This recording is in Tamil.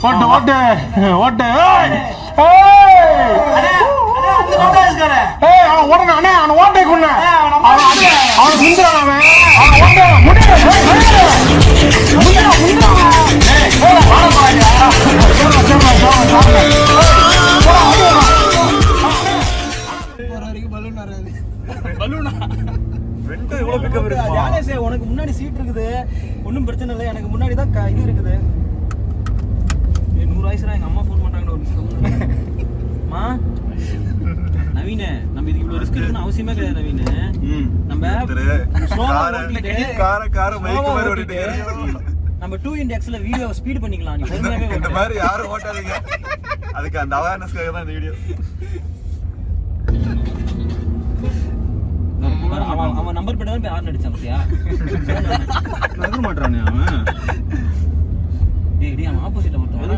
ஓட்டு ஓட்டு ஓட்டு ஓடுங்க அண்ணே அவன் ஓட்டை கொண்டு அவனுக்கு முந்திரான் அவன் ஓட்ட உனக்கு முன்னாடி சீட் இருக்குது, ஒன்னும் பிரச்சனை இல்லை. எனக்கு முன்னாடி தான் இது இருக்குது. 100 வயசுல எங்க அம்மா ஃபோன் பண்றாங்க. ஒரு நிமிஷம் நவீன, நம்ம இதுக்கு இவ்வளவு ரிஸ்க் எடுக்கணும் அவசியமே கிடையாது நவீன. நம்ம 2xல வீடியோ ஸ்பீட் பண்ணிக்கலாம். நீ பொறுமையாவே இந்த மாதிரி யாரும் ஓட்டாதீங்க. அதுக்கு அந்த அவேர்னஸ்க்காக தான் இந்த வீடியோ. அவன் நம்பர் போட்டு தான் போய் ஆர்ன் அடிச்சான் பாத்தியா? நகர மாட்டானே அவன். டேய் அவன் ஆப்போசிட்ல